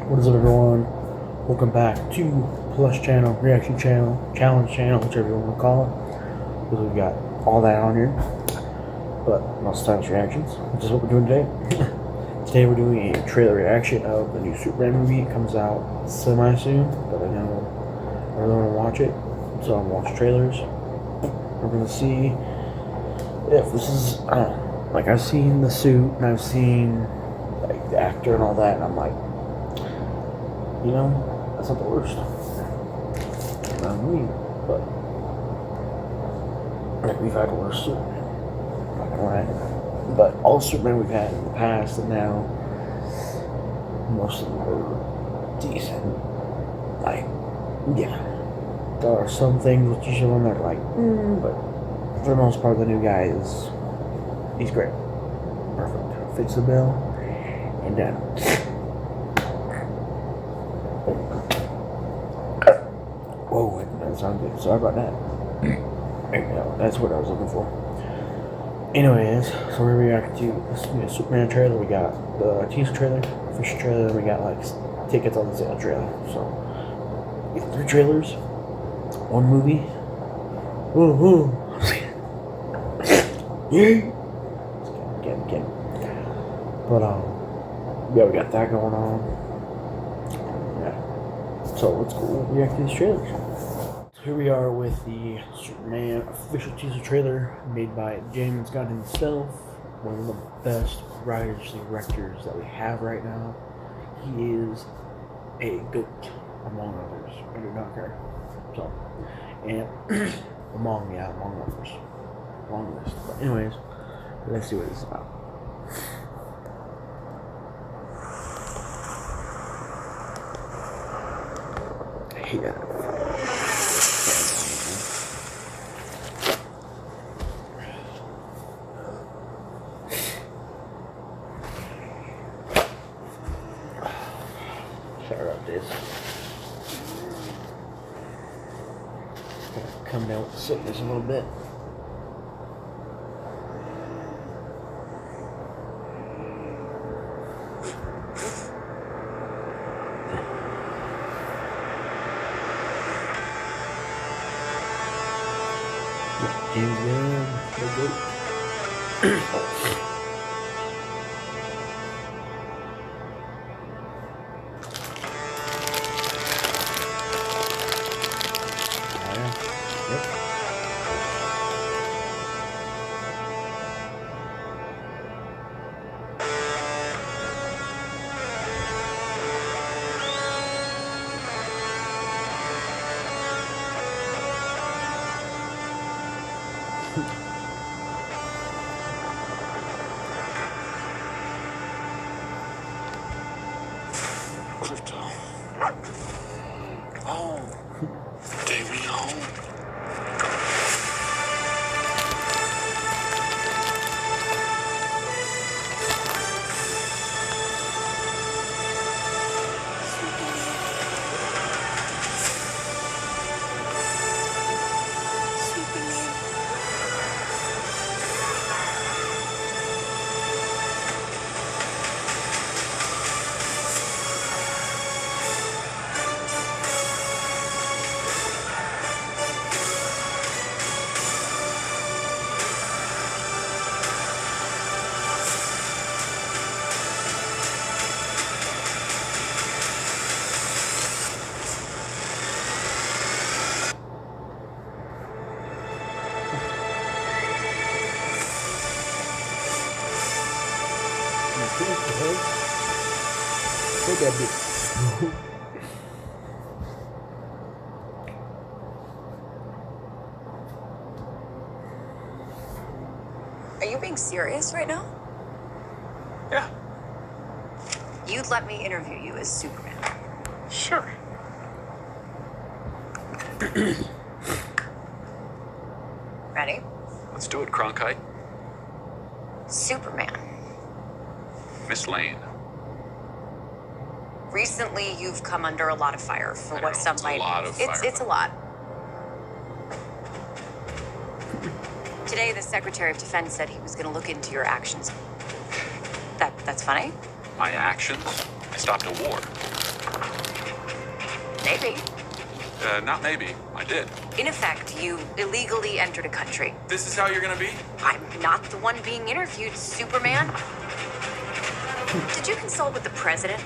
What is up, everyone? Welcome back to Plus Channel, Reaction Channel, Challenge Channel, whichever you want to call it. Because we've got all that on here. But most times reactions, which is what we're doing today. Today we're doing a trailer reaction of the new Superman movie. It comes out semi-soon, but I know I really want to watch it. So I'm watching trailers. We're going to see if this is, I don't know, like I've seen the suit and I've seen like the actor and all that, and I'm like, you know, that's not the worst. Not me, but like we've had worse Superman. Not gonna lie. But all Superman we've had in the past and now, most of them are decent. Like, yeah, there are some things with each of them that are like, but for the most part, the new guy he's great. Perfect. Fits the bill and done. Whoa, that sounds good. Sorry about that. There you go. That's what I was looking for. Anyways, so we're reacting to this new Superman trailer. We got the teaser trailer, official trailer, and we got like tickets on the sale trailer. So we got 3 trailers, 1 movie. Woohoo! Yeah. Again. But yeah, we got that going on. Yeah. So let's go react to these trailers. So here we are with the Superman official teaser trailer made by James Gunn himself, one of the best writers and directors that we have right now. He is a goat among others. I do not care. So, and among others. Long list. But anyways, let's see what it's about. I hate that. Sorry about this. Gotta come down with the sickness a little bit. James Gunn, the goat. Crypto. Oh, take me home. Look at this. Are you being serious right now? Yeah, You'd let me interview you as Superman. sure. Ready? Let's do it, Cronkite. Superman. Miss Lane. Recently, you've come under a lot of fire for what some It's might. a lot of fire. It's a lot. Today, the Secretary of Defense said he was going to look into your actions. That's funny. My actions? I stopped a war. Maybe. Not maybe. I did. In effect, you illegally entered a country. This is how you're gonna be? I'm not the one being interviewed, Superman. Did you consult with the president?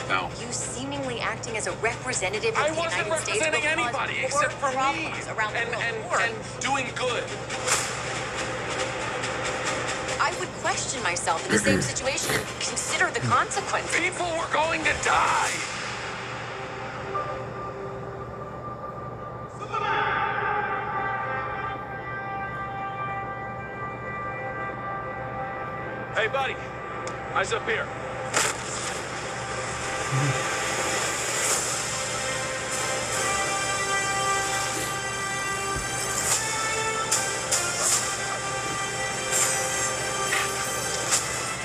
No. You seemingly acting as a representative of I the wasn't United States representing will cause anybody more except for me. problems around the world. And doing good. I would question myself in the same situation and consider the consequences. People were going to die. Hey, buddy. Eyes up here.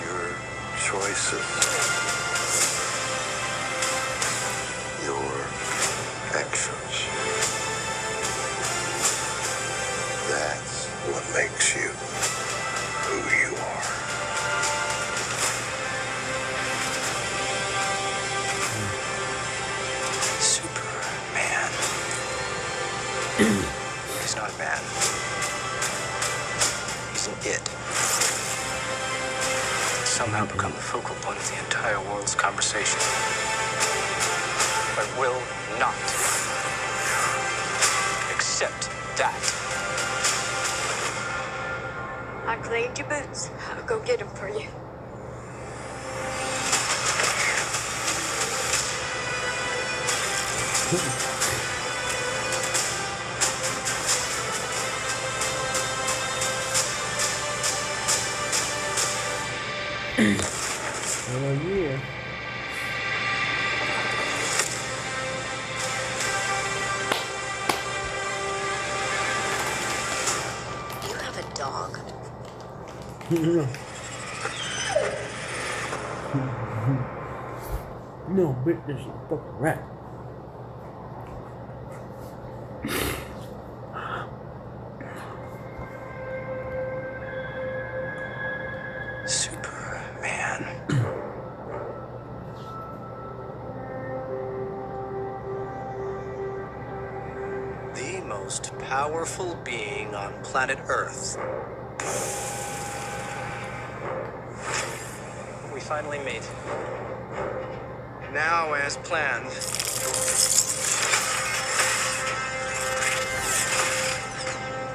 Your choices, your actions. That's what makes you who you are. Superman. He's not a man. He's an it. Somehow become the focal point of the entire world's conversation. I will not accept that. I cleaned your boots. I'll go get them for you. Oh yeah. You have a dog. No, bitch, this is a fucking rat. Superman. The most powerful being on planet Earth. We finally meet. Now, as planned,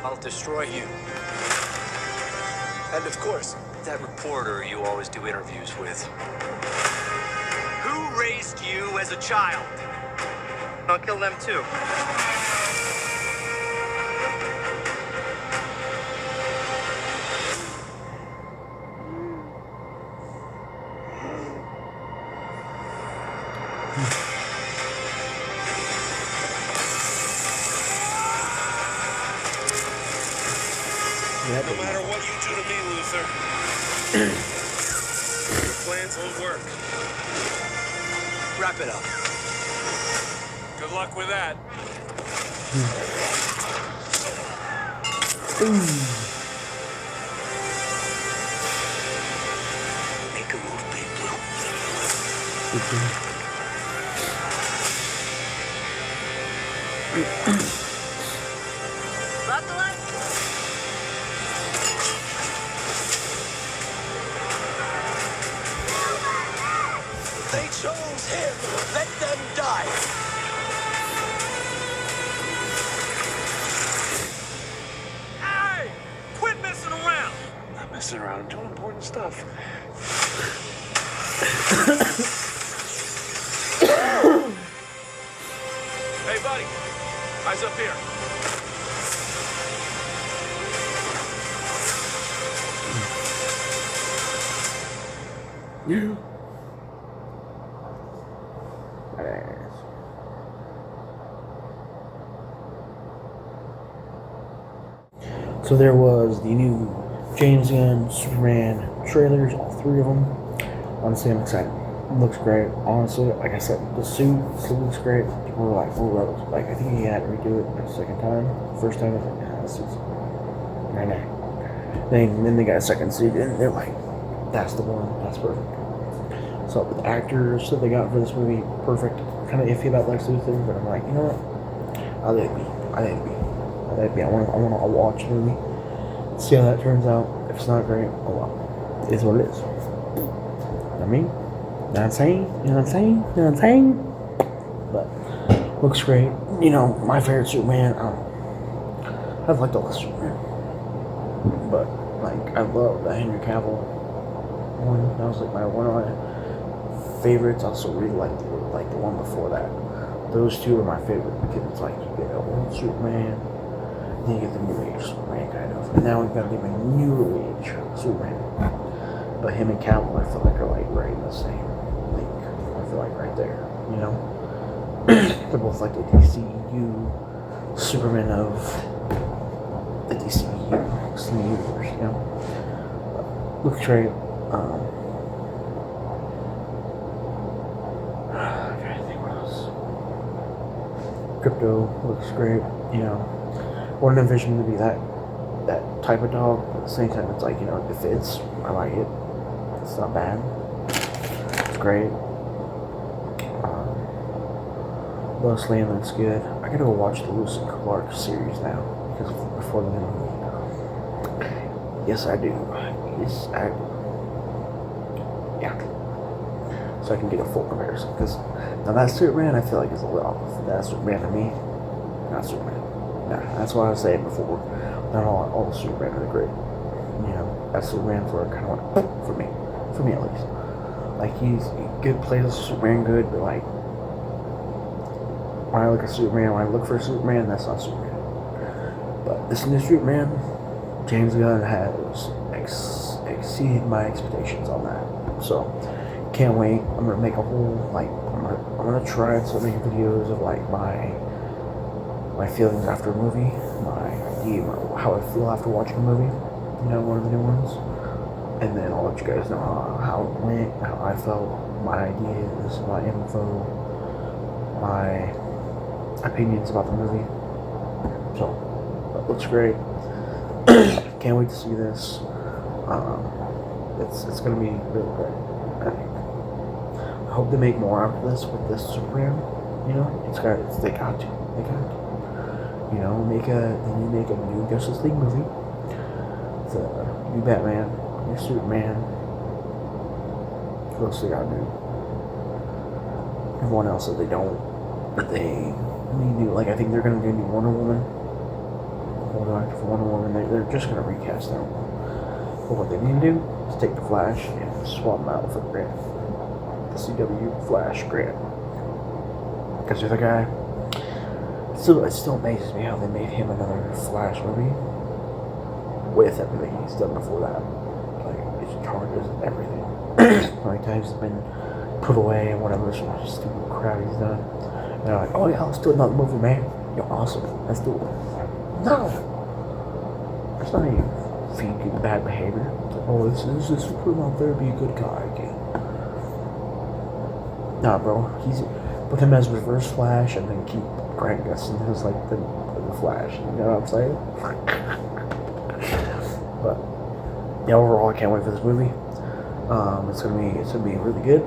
I'll destroy you. And of course, that reporter you always do interviews with. Who raised you as a child? I'll kill them too. Yep. No matter what you do to me, Luther, your plans won't work. Wrap it up. Good luck with that. Make a move, Big Blue. Buckle up. They chose him. Let them die. Hey! Quit messing around! Not messing around. I'm doing important stuff. Hey, buddy. Eyes up here. Yeah. Badass. So there was the new James Gunn Superman trailers, all three of them. Honestly, I'm excited. It looks great. Honestly, like I said, the suit still looks great. People were like, "Oh, that was like I think he had to redo it a second time. First time, I was like, nah, this is nah." Then they got a second suit, and they're like, "That's the one. That's perfect." So with the actors that they got for this movie, perfect. Kind of iffy about Lex Luthor, but I'm like, you know what? I let it be. I want to watch the movie, see how that turns out. If it's not great, oh well. It is what it is. You know what I mean? You know what I'm saying? But looks great. You know, my favorite Superman. I've liked all the Superman, but like I love the Henry Cavill one. That was like one of my favorites. I also really like the one before that. Those two are my favorite because it's like you get an old Superman, then you get the new age Superman kind of, and now we've got to get a new age Superman. But him and Cavill, I feel like are like right in the same league. I feel like right there, you know. They're both like the DCU Superman of the DCU universe, you know. Looks great. I gotta think what else. Crypto looks great, you know. Wouldn't envision to be that type of dog, but at the same time it's like, you know, it fits. I like it. It's not bad. It's great. Lois Lane looks good. I gotta go watch the Lewis and Clark series now because before the movie. Yes, I do. Yeah. So I can get a full comparison because now that Superman I feel like is a little off. That Superman to me, not Superman. Nah, that's what I was saying before. Not all the Superman are great. You know, that Superman for kind of like for me at least. Like he's good, plays Superman good, but like when I look at Superman, when I look for Superman, that's not Superman. But this new Superman, James Gunn has exceeded my expectations on that. So can't wait. I'm gonna make a whole I'm gonna try to make videos of like my feelings after a movie, my idea, how I feel after watching a movie. You know, one of the new ones. And then I'll let you guys know how it went, how I felt, my ideas, my info, my opinions about the movie. So, it looks great. Can't wait to see this. It's gonna be really great, I think. I hope they make more after this with this Superman. You know, they got to. You know, make a new Justice League movie. The new Batman, new Superman. What else they gotta do? Everyone else that they don't. But they do. Like I think they're gonna do a new Wonder Woman. Hold on for Wonder Woman. They're just gonna recast them. But what they need to do is take the Flash and swap them out for Grant. The CW Flash Grant. Because the other guy. It still amazes me how they made him another Flash movie with everything he's done before that. Like his charges and everything. How many times he's been put away and whatever stupid crap he's done. And they're like, oh yeah, let's do another movie, man. You're awesome. Let's do it. No! That's not even feeding bad behavior. It's like, oh, this is put him out there to be a good guy again. Nah, bro. Put him as Reverse Flash and then keep Grant Gustin as like the Flash. You know what I'm saying? But yeah, overall, I can't wait for this movie. It's gonna be really good.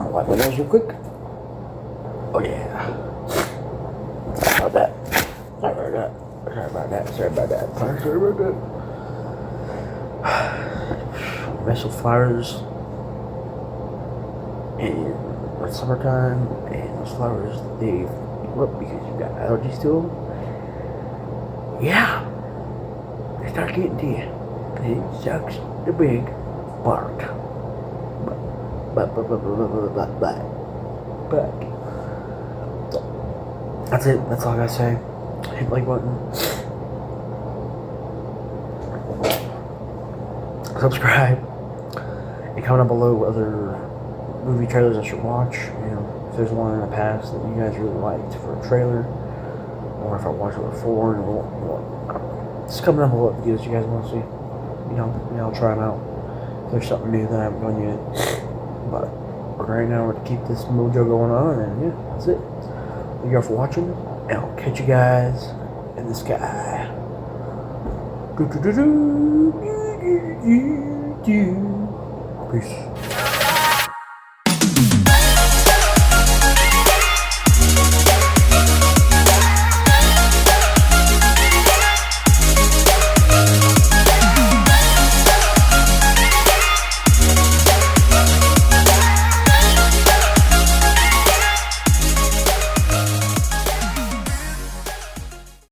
I'll wipe my nose real quick. Oh yeah. Sorry about that. Mess with flowers and it's summertime and those flowers they look because you got allergies to them. Yeah. They start getting to you. It sucks the big bark. But that's it. That's all I gotta say. Hit the like button. Subscribe. And comment down below other movie trailers I should watch. You know, if there's one in the past that you guys really liked for a trailer, or if I watched it before, and just comment down below what videos you guys want to see. You know, I'll try them out. If there's something new that I haven't done yet. But right now, we're going to keep this mojo going on, and yeah, that's it. Thank you all for watching, and I'll catch you guys in the sky. Peace.